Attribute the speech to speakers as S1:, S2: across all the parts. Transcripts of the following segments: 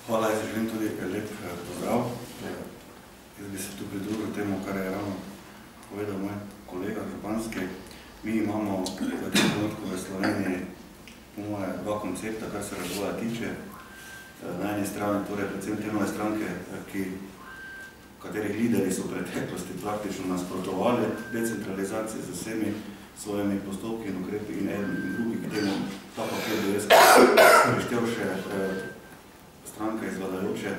S1: Hvala, jaz želim tudi lep pozdrav. Jaz bi se tu pridružil temu, kar je ravno povedal moj kolega Županski. Mi imamo v tem trenutku v Sloveniji po moje dva koncepta, kar se razvoja tiče. Na eni strani, torej predvsem te nove stranke, katerih lideri so v preteklosti praktično nasprotovali decentralizaciji z vsemi svojimi postopki in ukrepi in eni in drugi, k temu ta paket bi jaz prištel še stranke iz vladajoče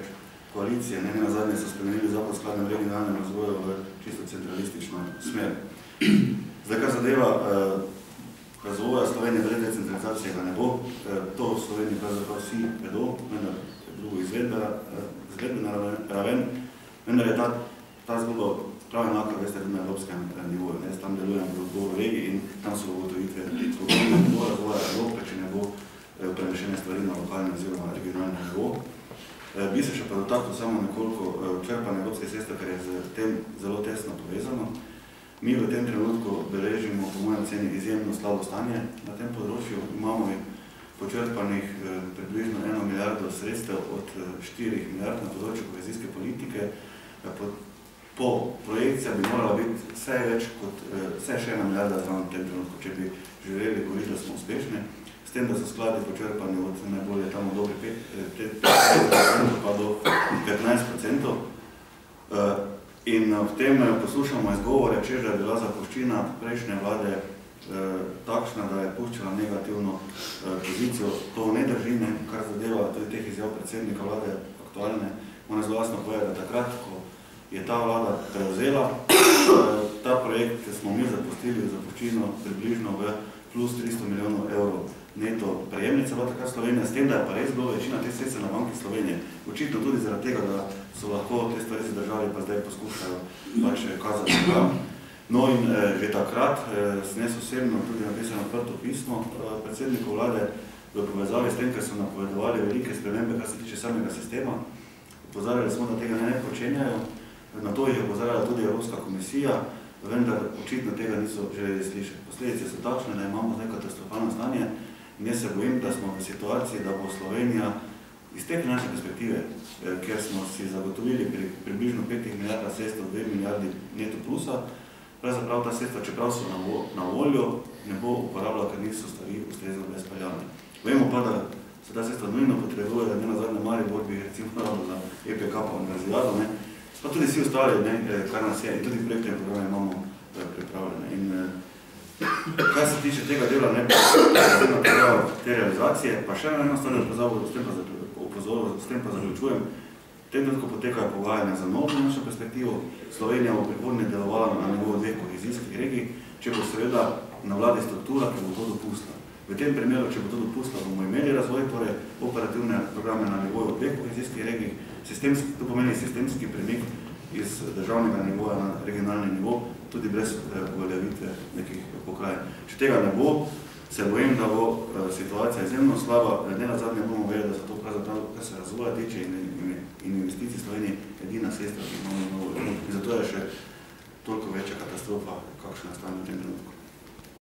S1: koalicije. Ne nazadnje so spremenili zakon o skladnem regionalnem razvoju v čisto centralistično smer. Zdaj, kar zadeva razvoja Slovenije brez decentralizacije ga ne bo. To v Sloveniji pravzaprav vsi vedo, vendar je drugo izvedbena raven, vendar je ta zgodba prav enaka, veste, tudi na evropskem nivoju. Tam delujem v regiji in tam so ugotovitve, da ne bo razvoja Evrope, če ne bo prenešene stvari na lokalni oziroma regionalni nivo. Bi se še pa dotaknil samo nekoliko črpanja evropskih sredstev, ker je z tem zelo tesno povezano. Mi v tem trenutku beležimo, po mojem oceni, izjemno slabo stanje na tem področju. Imamo počrpanih približno 1 milijardo sredstev od 4 milijard na področju kohezijske politike. Po projekcijah bi morala biti vse še 1 milijarda zraven v tem trenutku, če bi želeli govoriti, da smo uspešni. S tem, da so skladi počrpani od najbolje tam od dobri 5% pa do 15%. In v tem poslušamo izgovore, češ da je bila zapuščina prejšnje vlade takšna, da je puščala negativno pozicijo. To ne drži, kar zadeva tudi teh izjav predsednika vlade aktualne. Moram zelo jasno povedati, da takrat, ko je ta vlada prevzela, ta projekt smo mi zapustili v zapuščino približno v plus 300 milijonov evrov neto prejemnica bila takrat Slovenija, s tem, da je pa res bilo večina teh sredstev na banki Slovenije. Očitno tudi zaradi tega, da so lahko te stvari zadržali, pa zdaj poskušajo pač kazati tam. No in že takrat sem jaz osebno tudi napisal odprto pismo predsedniku vlade v povezavi s tem, ker so napovedovali velike spremembe, kar se tiče samega sistema. Opozarjali smo, da tega ne počenjajo. Na to jih je opozarjala tudi Evropska komisija, vendar očitno tega niso želeli slišati. Posledice so takšne, da imamo zdaj katastrofalno stanje. In jaz se bojim, da smo v situaciji, da bo Slovenija iz te finančne perspektive, kjer smo si zagotovili približno 5 milijard sredstev, 2 milijardi neto plusa, pravzaprav ta sredstva, čeprav so na voljo, ne bo uporabljala, ker niso stvari ustrezno izpeljane. Vemo pa, da se ta sredstva nujno potrebuje, da ne nazadnje Maribor bi recimo naravno za EPK pa univerzijado, pa tudi vsi ostali, kar nas je, in tudi projektne programe imamo pripravljene. Kaj se tiče tega dela, te realizacije, pa še eno stvar opozoril, s tem pa zaključujem. V tem trenutku potekajo pogajanja za novo našo perspektivo. Slovenija bo prihodnje delovala na nivoju 2 kohezijskih regij, če bo seveda na vladi struktura, ki bo to dopustila. V tem primeru, če bo to dopustila, bomo imeli razvoj, torej operativne programe na nivoju 2 kohezijskih regij. To pomeni sistemski premik iz državnega nivoja na regionalni nivo, tudi brez uveljavitve nekih pokrajin. Če tega ne bo, se bojim, da bo situacija izjemno slaba. Ne nazadnje bomo vedeli, da so to pravzaprav, kar se razvoja tiče in investicij Sloveniji, edina sredstva, ki imamo na novo. In zato je še toliko večja katastrofa, kakšna stane v tem trenutku.